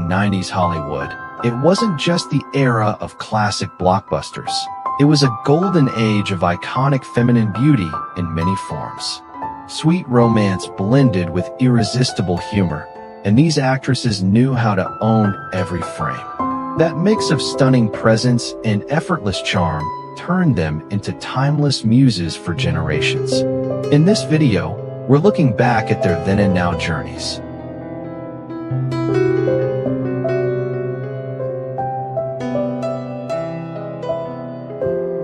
90s Hollywood, it wasn't just the era of classic blockbusters. It was a golden age of iconic feminine beauty in many forms. Sweet romance blended with irresistible humor, and these actresses knew how to own every frame. That mix of stunning presence and effortless charm turned them into timeless muses for generations. In this video, we're looking back at their then and now journeys.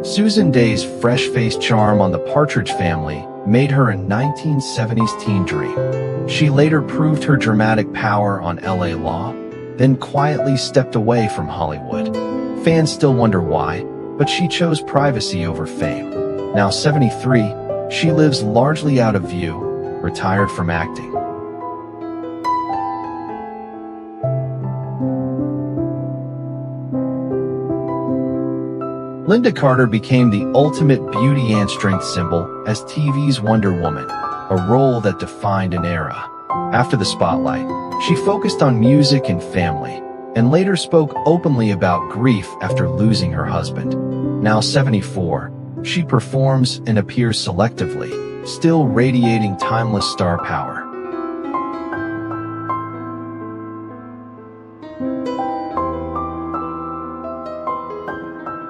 Susan Dey's fresh-faced charm on The Partridge Family made her a 1970s teen dream. She later proved her dramatic power on LA Law, then quietly stepped away from Hollywood. Fans still wonder why, but she chose privacy over fame. Now 73, she lives largely out of view, retired from acting. Linda Carter became the ultimate beauty and strength symbol as TV's Wonder Woman, a role that defined an era. After the spotlight, she focused on music and family, and later spoke openly about grief after losing her husband. Now 74, she performs and appears selectively, still radiating timeless star power.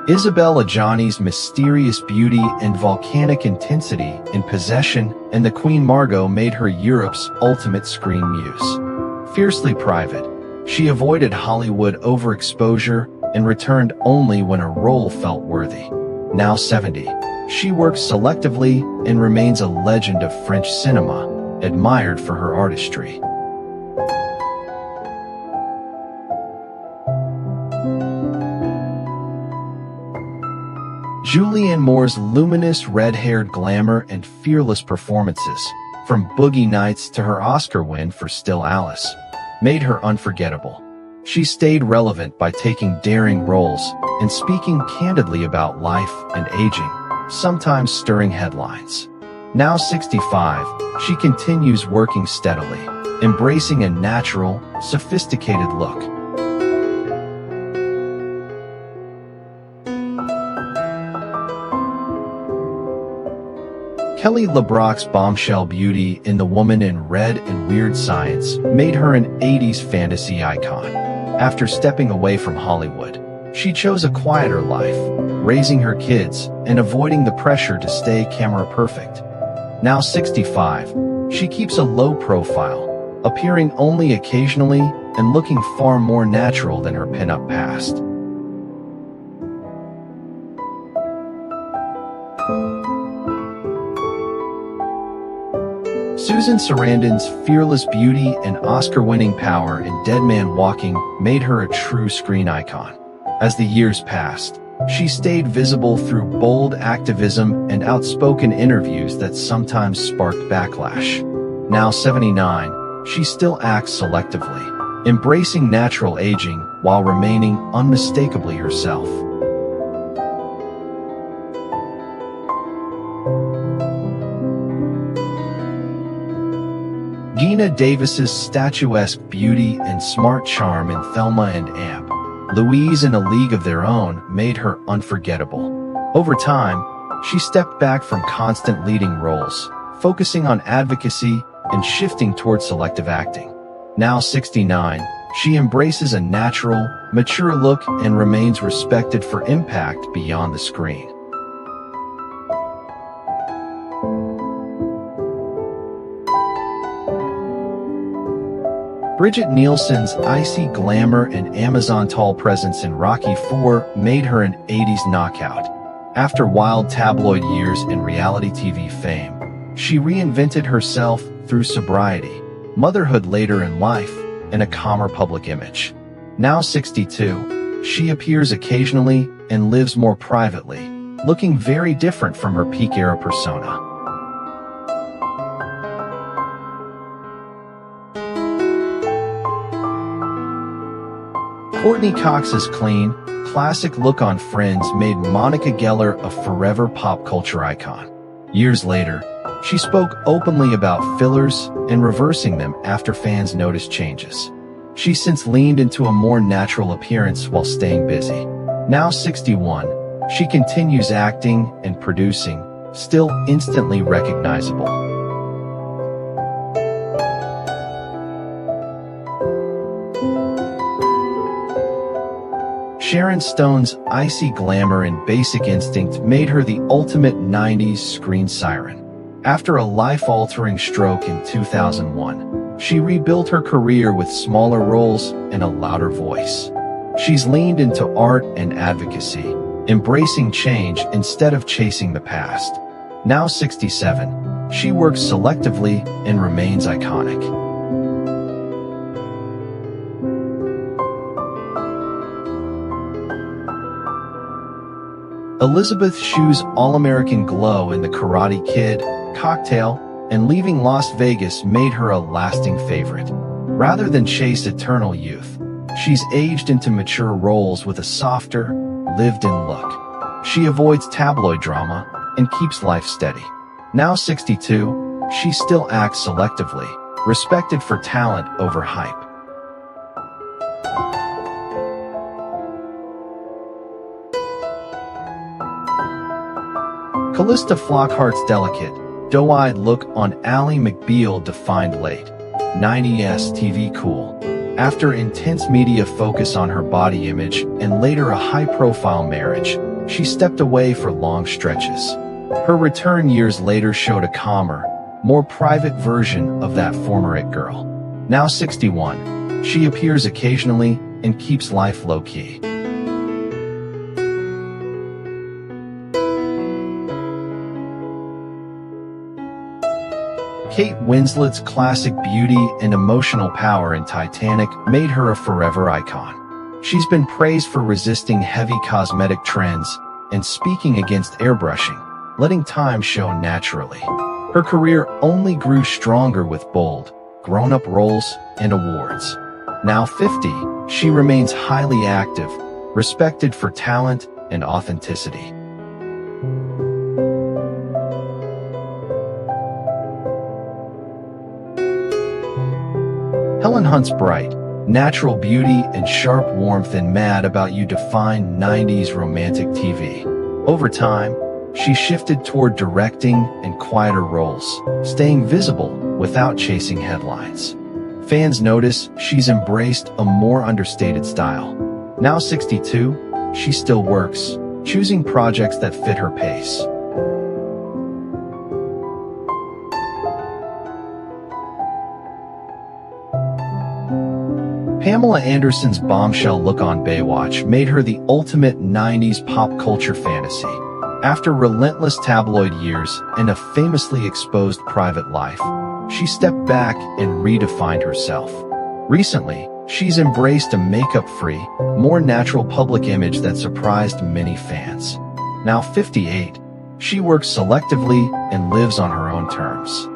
Isabelle Adjani's mysterious beauty and volcanic intensity in Possession and The Queen Margot made her Europe's ultimate screen muse. Fiercely private, she avoided Hollywood overexposure and returned only when a role felt worthy. Now 70, she works selectively and remains a legend of French cinema, admired for her artistry. Julianne Moore's luminous red-haired glamour and fearless performances, from Boogie Nights to her Oscar win for Still Alice, made her unforgettable. She stayed relevant by taking daring roles and speaking candidly about life and aging, sometimes stirring headlines. Now 65, she continues working steadily, embracing a natural, sophisticated look. Kelly LeBrock's bombshell beauty in The Woman in Red and Weird Science made her an 80s fantasy icon. After stepping away from Hollywood, she chose a quieter life, raising her kids and avoiding the pressure to stay camera perfect. Now 65, she keeps a low profile, appearing only occasionally and looking far more natural than her pinup past. Susan Sarandon's fearless beauty and Oscar-winning power in Dead Man Walking made her a true screen icon. As the years passed, she stayed visible through bold activism and outspoken interviews that sometimes sparked backlash. Now 79, she still acts selectively, embracing natural aging while remaining unmistakably herself. Geena Davis's statuesque beauty and smart charm in Thelma and Amp, Louise in A League of Their Own made her unforgettable. Over time, she stepped back from constant leading roles, focusing on advocacy and shifting toward selective acting. Now 69, she embraces a natural, mature look and remains respected for impact beyond the screen. Bridget Nielsen's icy glamour and Amazon-tall presence in Rocky IV made her an 80s knockout. After wild tabloid years and reality TV fame, she reinvented herself through sobriety, motherhood later in life, and a calmer public image. Now 62, she appears occasionally and lives more privately, looking very different from her peak-era persona. Courtney Cox's clean, classic look on Friends made Monica Geller a forever pop culture icon. Years later, she spoke openly about fillers and reversing them after fans noticed changes. She's since leaned into a more natural appearance while staying busy. Now 61, she continues acting and producing, still instantly recognizable. Sharon Stone's icy glamour and basic instinct made her the ultimate 90s screen siren. After a life-altering stroke in 2001, she rebuilt her career with smaller roles and a louder voice. She's leaned into art and advocacy, embracing change instead of chasing the past. Now 67, she works selectively and remains iconic. Elizabeth Shue's all-American glow in The Karate Kid, Cocktail, and Leaving Las Vegas made her a lasting favorite. Rather than chase eternal youth, she's aged into mature roles with a softer, lived-in look. She avoids tabloid drama and keeps life steady. Now 62, she still acts selectively, respected for talent over hype. Callista Flockhart's delicate, doe-eyed look on Ally McBeal defined late 90s TV cool. After intense media focus on her body image and later a high-profile marriage, she stepped away for long stretches. Her return years later showed a calmer, more private version of that former it girl. Now 61, she appears occasionally and keeps life low-key. Kate Winslet's classic beauty and emotional power in Titanic made her a forever icon. She's been praised for resisting heavy cosmetic trends and speaking against airbrushing, letting time show naturally. Her career only grew stronger with bold, grown-up roles and awards. Now 50, she remains highly active, respected for talent and authenticity. Helen Hunt's bright, natural beauty and sharp warmth in Mad About You defined 90s romantic TV. Over time, she shifted toward directing and quieter roles, staying visible without chasing headlines. Fans notice she's embraced a more understated style. Now 62, she still works, choosing projects that fit her pace. Pamela Anderson's bombshell look on Baywatch made her the ultimate 90s pop culture fantasy. After relentless tabloid years and a famously exposed private life, she stepped back and redefined herself. Recently, she's embraced a makeup-free, more natural public image that surprised many fans. Now 58, she works selectively and lives on her own terms.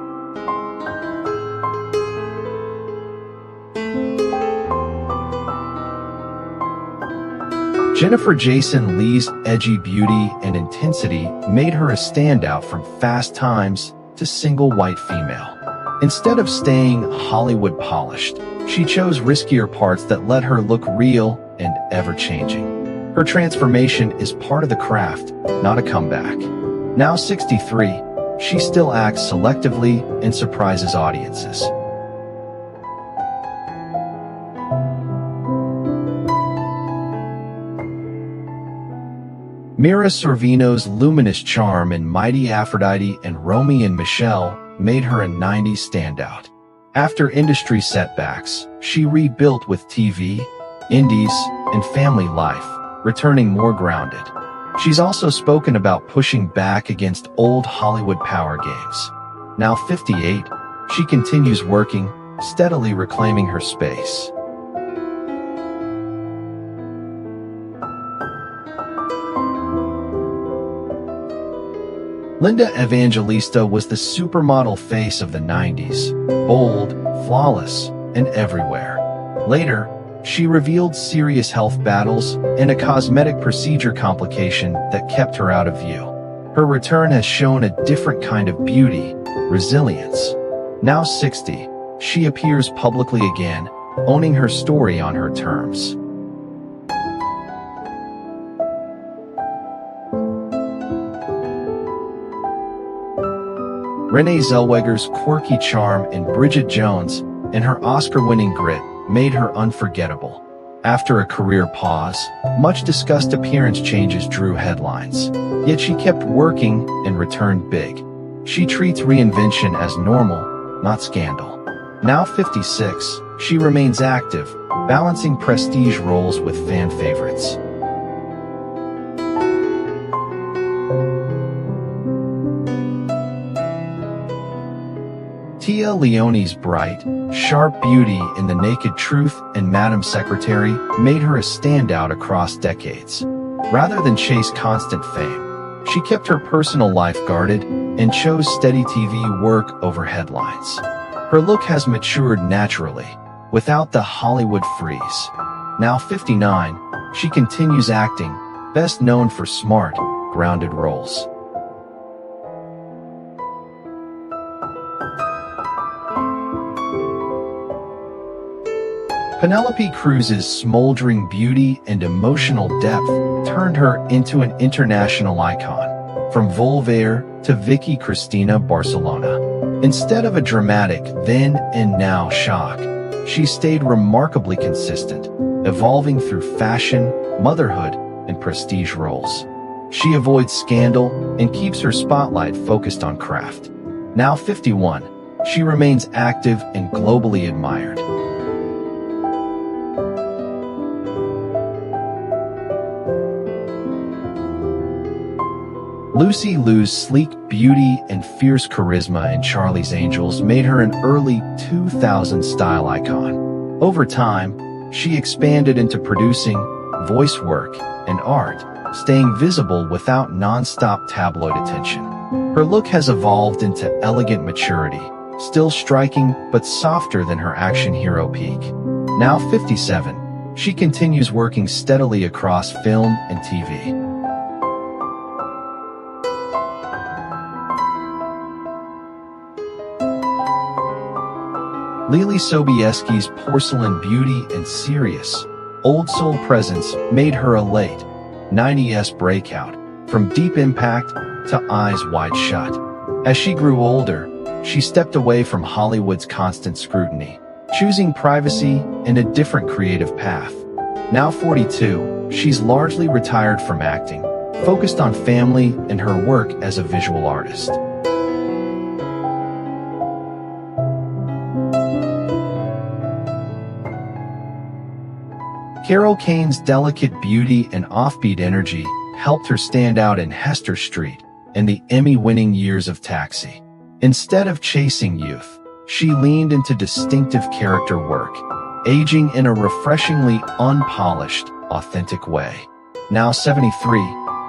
Jennifer Jason Leigh's edgy beauty and intensity made her a standout from Fast Times to single white female. Instead of staying Hollywood polished, she chose riskier parts that let her look real and ever-changing. Her transformation is part of the craft, not a comeback. Now 63, she still acts selectively and surprises audiences. Mira Sorvino's luminous charm in Mighty Aphrodite and Romy and Michelle made her a 90s standout. After industry setbacks, she rebuilt with TV, indies, and family life, returning more grounded. She's also spoken about pushing back against old Hollywood power games. Now 58, she continues working, steadily reclaiming her space. Linda Evangelista was the supermodel face of the 90s, bold, flawless, and everywhere. Later, she revealed serious health battles and a cosmetic procedure complication that kept her out of view. Her return has shown a different kind of beauty, resilience. Now 60, she appears publicly again, owning her story on her terms. Renee Zellweger's quirky charm in Bridget Jones and her Oscar-winning grit made her unforgettable. After a career pause, much-discussed appearance changes drew headlines. Yet she kept working and returned big. She treats reinvention as normal, not scandal. Now 56, she remains active, balancing prestige roles with fan favorites. Tia Leone's bright, sharp beauty in The Naked Truth and Madam Secretary made her a standout across decades. Rather than chase constant fame, she kept her personal life guarded and chose steady TV work over headlines. Her look has matured naturally, without the Hollywood freeze. Now 59, she continues acting, best known for smart, grounded roles. Penelope Cruz's smoldering beauty and emotional depth turned her into an international icon, from Voltaire to Vicky Cristina Barcelona. Instead of a dramatic then and now shock, she stayed remarkably consistent, evolving through fashion, motherhood, and prestige roles. She avoids scandal and keeps her spotlight focused on craft. Now 51, she remains active and globally admired. Lucy Liu's sleek beauty and fierce charisma in Charlie's Angels made her an early 2000s style icon. Over time, she expanded into producing, voice work, and art, staying visible without non-stop tabloid attention. Her look has evolved into elegant maturity, still striking but softer than her action hero peak. Now 57, she continues working steadily across film and TV. Lily Sobieski's porcelain beauty and serious, old-soul presence made her a late 90s breakout, from Deep Impact to Eyes Wide Shut. As she grew older, she stepped away from Hollywood's constant scrutiny, choosing privacy and a different creative path. Now 42, she's largely retired from acting, focused on family and her work as a visual artist. Carol Kane's delicate beauty and offbeat energy helped her stand out in Hester Street and the Emmy-winning years of Taxi. Instead of chasing youth, she leaned into distinctive character work, aging in a refreshingly unpolished, authentic way. Now 73,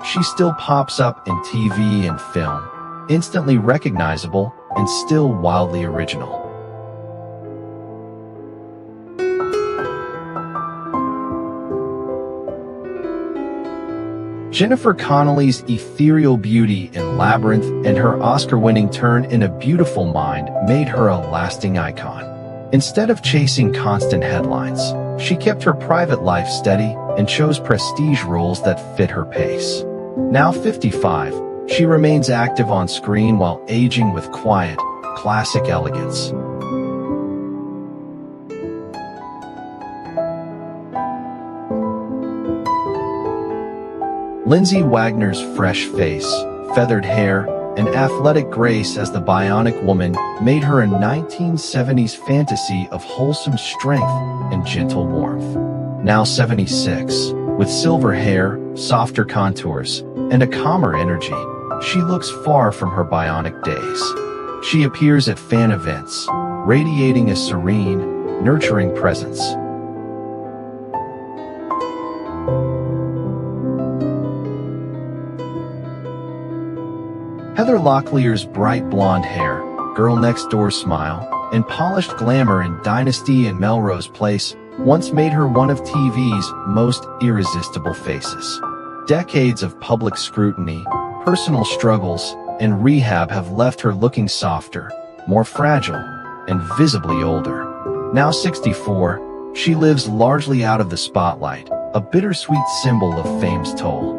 she still pops up in TV and film, instantly recognizable and still wildly original. Jennifer Connelly's ethereal beauty in Labyrinth and her Oscar-winning turn in A Beautiful Mind made her a lasting icon. Instead of chasing constant headlines, she kept her private life steady and chose prestige roles that fit her pace. Now 55, she remains active on screen while aging with quiet, classic elegance. Lindsay Wagner's fresh face, feathered hair, and athletic grace as the Bionic Woman made her a 1970s fantasy of wholesome strength and gentle warmth. Now 76, with silver hair, softer contours, and a calmer energy, she looks far from her bionic days. She appears at fan events, radiating a serene, nurturing presence. Heather Locklear's bright blonde hair, girl-next-door smile, and polished glamour in Dynasty and Melrose Place once made her one of TV's most irresistible faces. Decades of public scrutiny, personal struggles, and rehab have left her looking softer, more fragile, and visibly older. Now 64, She lives largely out of the spotlight, a bittersweet symbol of fame's toll.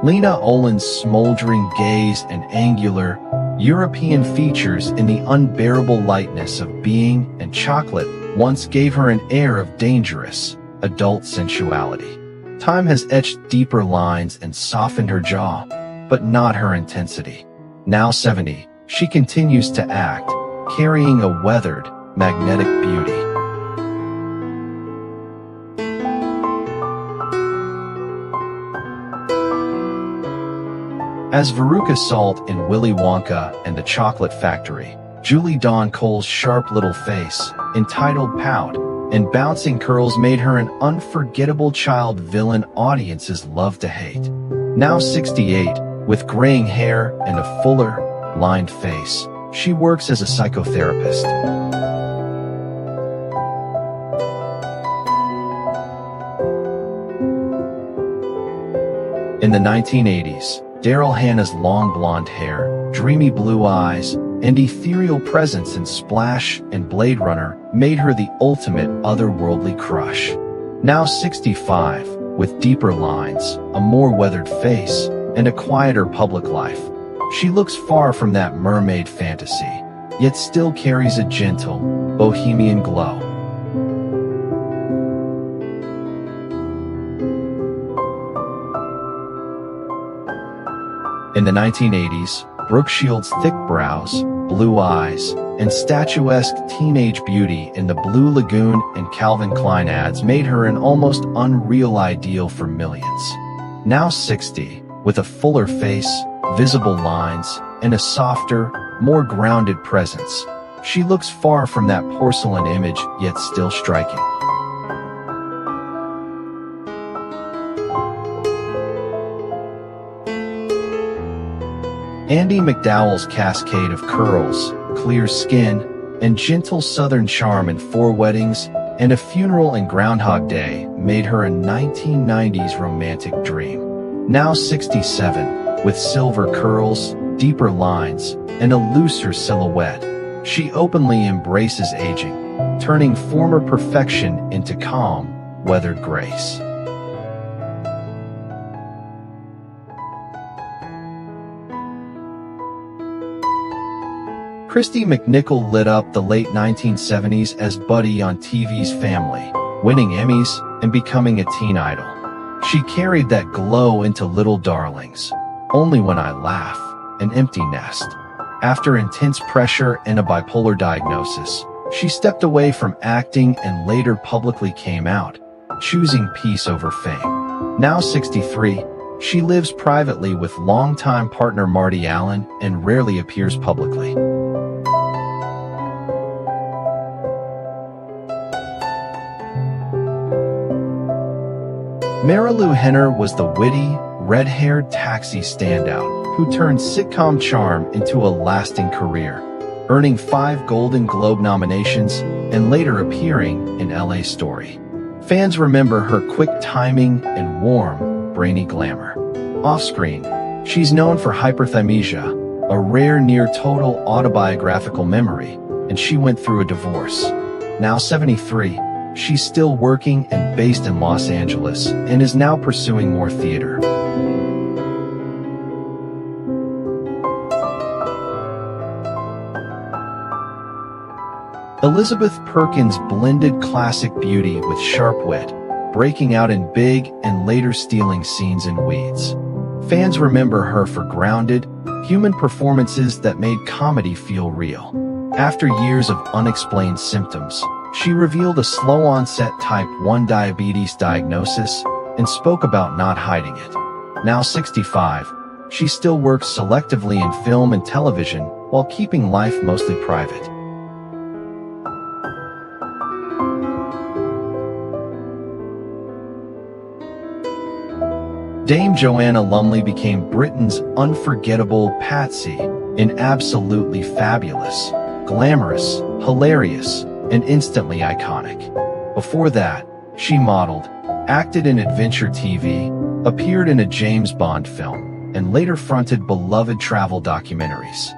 Lena Olin's smoldering gaze and angular, European features in the unbearable lightness of being and chocolate once gave her an air of dangerous, adult sensuality. Time has etched deeper lines and softened her jaw, but not her intensity. Now 70, she continues to act, carrying a weathered, magnetic beauty. As Veruca Salt in Willy Wonka and the Chocolate Factory, Julie Dawn Cole's sharp little face, entitled Pout, and bouncing curls made her an unforgettable child villain audiences love to hate. Now 68, with graying hair and a fuller, lined face, she works as a psychotherapist. In the 1980s, Daryl Hannah's long blonde hair, dreamy blue eyes, and ethereal presence in Splash and Blade Runner made her the ultimate otherworldly crush. Now 65, with deeper lines, a more weathered face, and a quieter public life, she looks far from that mermaid fantasy, yet still carries a gentle, bohemian glow. In the 1980s, Brooke Shields' thick brows, blue eyes, and statuesque teenage beauty in the Blue Lagoon and Calvin Klein ads made her an almost unreal ideal for millions. Now 60, with a fuller face, visible lines, and a softer, more grounded presence, she looks far from that porcelain image, yet still striking. Andie MacDowell's cascade of curls, clear skin, and gentle southern charm in Four Weddings and a Funeral and Groundhog Day made her a 1990s romantic dream. Now 67, with silver curls, deeper lines, and a looser silhouette, she openly embraces aging, turning former perfection into calm, weathered grace. Kristy McNichol lit up the late 1970s as Buddy on TV's Family, winning Emmys and becoming a teen idol. She carried that glow into Little Darlings, Only When I Laugh, and Empty Nest. After intense pressure and a bipolar diagnosis, she stepped away from acting and later publicly came out, choosing peace over fame. Now 63, she lives privately with longtime partner Marty Allen and rarely appears publicly. Marilu Henner was the witty, red-haired taxi standout who turned sitcom charm into a lasting career, earning 5 Golden Globe nominations and later appearing in LA Story. Fans remember her quick timing and warm, brainy glamour. Off-screen, she's known for hyperthymesia, a rare near-total autobiographical memory, and she went through a divorce. Now 73, she's still working and based in Los Angeles and is now pursuing more theater. Elizabeth Perkins blended classic beauty with sharp wit, breaking out in big and later stealing scenes in Weeds. Fans remember her for grounded, human performances that made comedy feel real. After years of unexplained symptoms, she revealed a slow-onset type 1 diabetes diagnosis and spoke about not hiding it. Now 65, she still works selectively in film and television while keeping life mostly private. Dame Joanna Lumley became Britain's unforgettable Patsy in Absolutely Fabulous, glamorous, hilarious, and instantly iconic. Before that, she modeled, acted in adventure TV, appeared in a James Bond film, and later fronted beloved travel documentaries.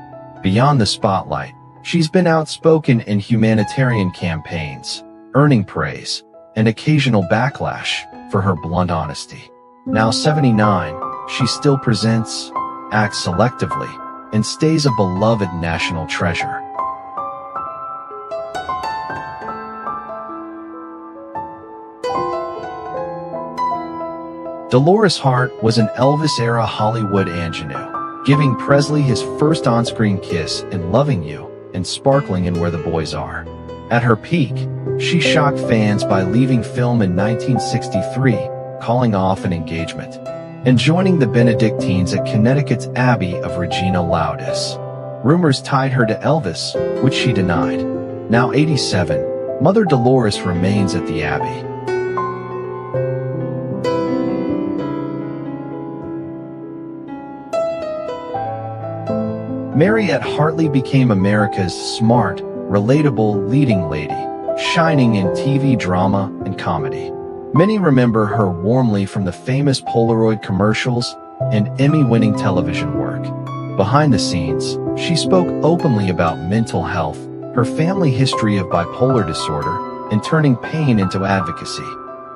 Beyond the spotlight, she's been outspoken in humanitarian campaigns, earning praise and occasional backlash for her blunt honesty. Now 79, she still presents, acts selectively, and stays a beloved national treasure. Dolores Hart was an Elvis-era Hollywood ingenue, giving Presley his first on-screen kiss in Loving You and Sparkling in Where the Boys Are. At her peak, she shocked fans by leaving film in 1963, calling off an engagement, and joining the Benedictines at Connecticut's Abbey of Regina Laudis. Rumors tied her to Elvis, which she denied. Now 87, Mother Dolores remains at the Abbey. Mariette Hartley became America's smart, relatable leading lady, shining in TV drama and comedy. Many remember her warmly from the famous Polaroid commercials and Emmy-winning television work. Behind the scenes, she spoke openly about mental health, her family history of bipolar disorder, and turning pain into advocacy.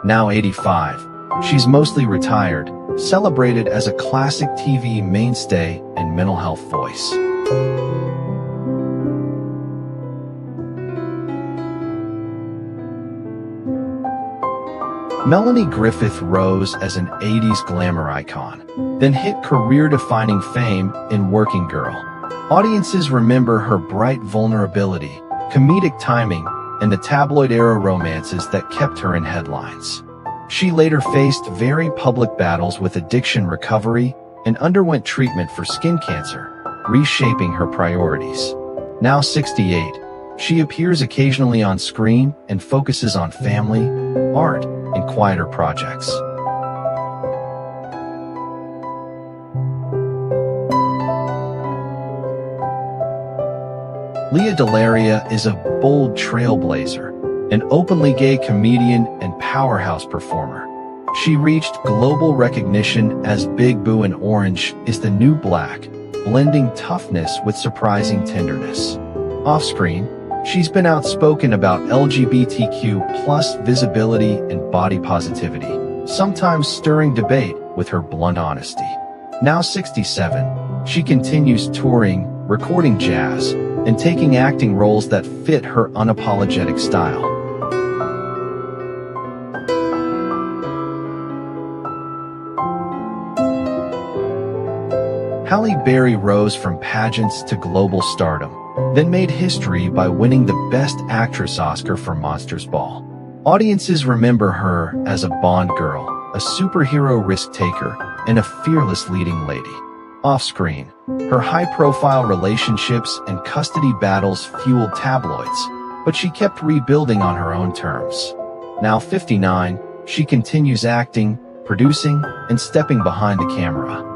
Now 85, she's mostly retired, celebrated as a classic TV mainstay and mental health voice. Melanie Griffith rose as an 80s glamour icon, then hit career-defining fame in Working Girl. Audiences remember her bright vulnerability, comedic timing, and the tabloid-era romances that kept her in headlines. She later faced very public battles with addiction recovery and underwent treatment for skin cancer, reshaping her priorities. Now 68, she appears occasionally on screen and focuses on family, art, and quieter projects. Lea DeLaria is a bold trailblazer, an openly gay comedian and powerhouse performer. She reached global recognition as Big Boo in Orange is the New Black, blending toughness with surprising tenderness. Off-screen, she's been outspoken about LGBTQ+ visibility and body positivity, sometimes stirring debate with her blunt honesty. Now 67, she continues touring, recording jazz, and taking acting roles that fit her unapologetic style. Halle Berry rose from pageants to global stardom, then made history by winning the Best Actress Oscar for Monsters Ball. Audiences remember her as a Bond girl, a superhero risk-taker, and a fearless leading lady. Off-screen, her high-profile relationships and custody battles fueled tabloids, but she kept rebuilding on her own terms. Now 59, she continues acting, producing, and stepping behind the camera.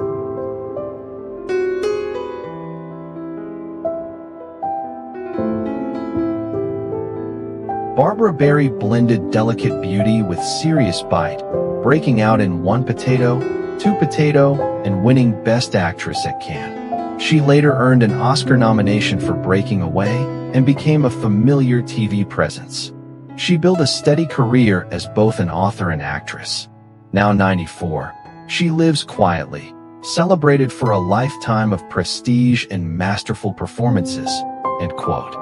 Barbara Barry blended delicate beauty with serious bite, breaking out in One Potato, Two Potato, and winning Best Actress at Cannes. She later earned an Oscar nomination for Breaking Away and became a familiar TV presence. She built a steady career as both an author and actress. Now 94, she lives quietly, celebrated for a lifetime of prestige and masterful performances, end quote.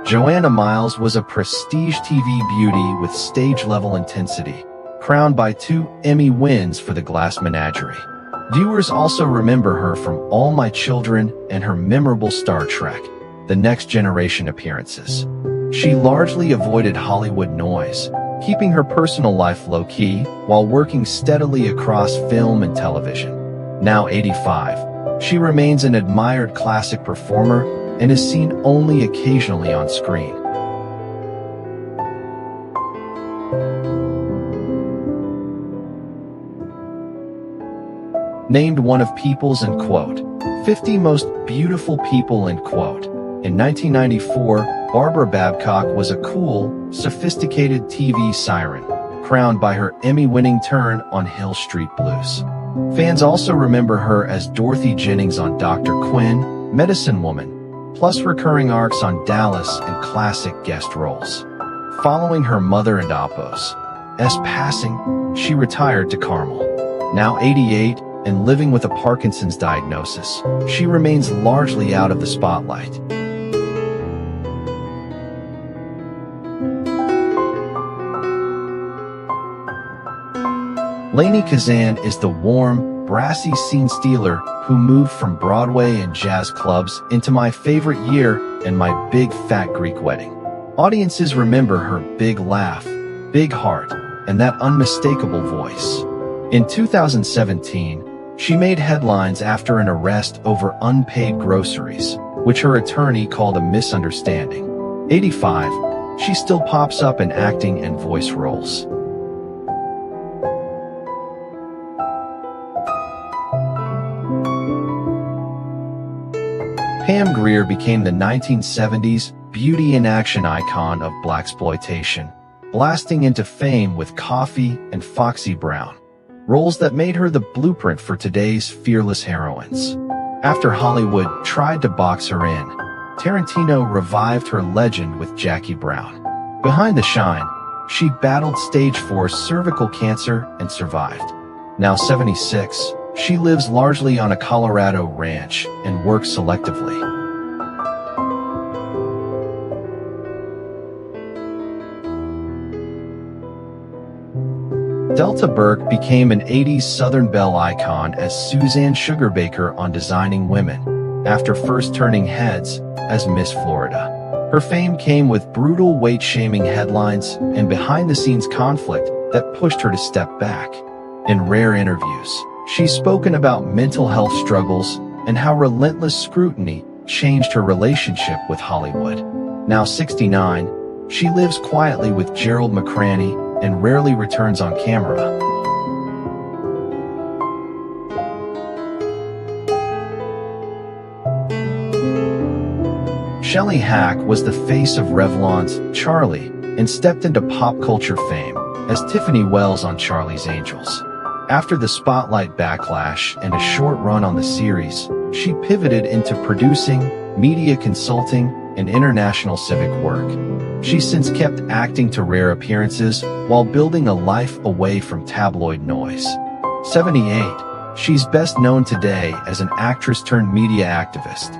Joanna Miles was a prestige TV beauty with stage-level intensity, crowned by 2 Emmy wins for The Glass Menagerie. Viewers also remember her from All My Children and her memorable Star Trek: The Next Generation appearances. She largely avoided Hollywood noise, keeping her personal life low-key while working steadily across film and television. Now 85, she remains an admired classic performer and is seen only occasionally on screen. Named one of People's & Quote, 50 Most Beautiful People & Quote. In 1994, Barbara Babcock was a cool, sophisticated TV siren, crowned by her Emmy-winning turn on Hill Street Blues. Fans also remember her as Dorothy Jennings on Dr. Quinn, Medicine Woman, plus recurring arcs on Dallas and classic guest roles. Following her mother and Appo's passing, she retired to Carmel. Now 88 and living with a Parkinson's diagnosis, she remains largely out of the spotlight. Lainey Kazan is the warm, brassy scene stealer who moved from Broadway and jazz clubs into My Favorite Year and My Big Fat Greek Wedding. Audiences remember her big laugh, big heart, and that unmistakable voice. In 2017, she made headlines after an arrest over unpaid groceries, which her attorney called a misunderstanding. 85, she still pops up in acting and voice roles. Pam Grier became the 1970s beauty and action icon of blaxploitation, blasting into fame with Coffee and Foxy Brown, roles that made her the blueprint for today's fearless heroines. After Hollywood tried to box her in, Tarantino revived her legend with Jackie Brown. Behind the shine, she battled stage 4 cervical cancer and survived. Now 76, she lives largely on a Colorado ranch and works selectively. Delta Burke became an 80s Southern Belle icon as Suzanne Sugarbaker on Designing Women, after first turning heads as Miss Florida. Her fame came with brutal weight-shaming headlines and behind-the-scenes conflict that pushed her to step back. In rare interviews, she's spoken about mental health struggles and how relentless scrutiny changed her relationship with Hollywood. Now 69, she lives quietly with Gerald McCraney and rarely returns on camera. Shelley Hack was the face of Revlon's Charlie and stepped into pop culture fame as Tiffany Wells on Charlie's Angels. After the spotlight backlash and a short run on the series, she pivoted into producing, media consulting, and international civic work. She's since kept acting to rare appearances while building a life away from tabloid noise. 78, she's best known today as an actress turned media activist.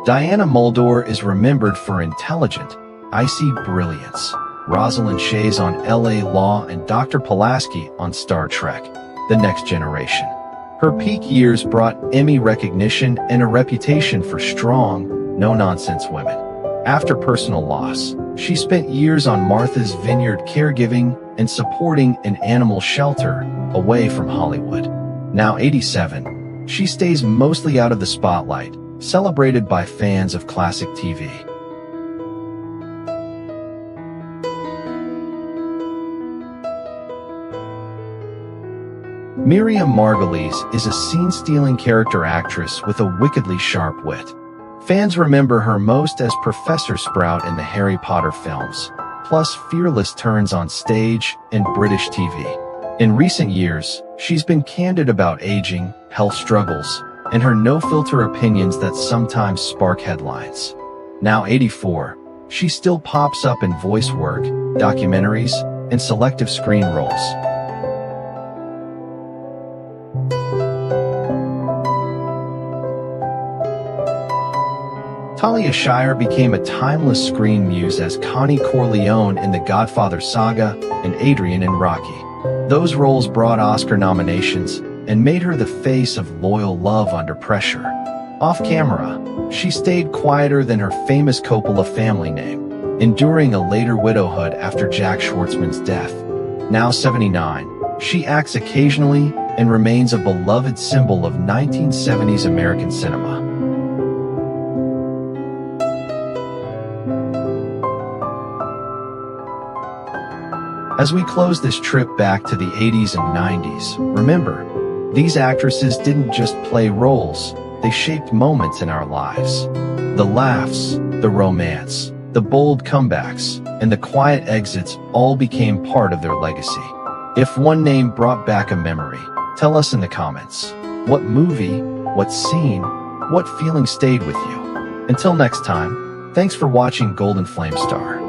Diana Muldaur is remembered for intelligent, icy brilliance. Rosalind Shays on LA Law and Dr. Pulaski on Star Trek: The Next Generation. Her peak years brought Emmy recognition and a reputation for strong, no-nonsense women. After personal loss, she spent years on Martha's Vineyard caregiving and supporting an animal shelter away from Hollywood. Now 87, she stays mostly out of the spotlight, celebrated by fans of classic TV. Miriam Margolyes is a scene-stealing character actress with a wickedly sharp wit. Fans remember her most as Professor Sprout in the Harry Potter films, plus fearless turns on stage and British TV. In recent years, she's been candid about aging, health struggles, and her no-filter opinions that sometimes spark headlines. Now 84, she still pops up in voice work, documentaries, and selective screen roles. Talia Shire became a timeless screen muse as Connie Corleone in The Godfather Saga and Adrian in Rocky. Those roles brought Oscar nominations and made her the face of loyal love under pressure. Off camera, she stayed quieter than her famous Coppola family name, enduring a later widowhood after Jack Schwartzman's death. Now 79, she acts occasionally and remains a beloved symbol of 1970s American cinema. As we close this trip back to the 80s and 90s, remember, These actresses didn't just play roles, they shaped moments in our lives. The laughs, the romance, the bold comebacks, and the quiet exits all became part of their legacy. If one name brought back a memory, tell us in the comments. What movie, what scene, what feeling stayed with you? Until next time, thanks for watching Golden Flame Star.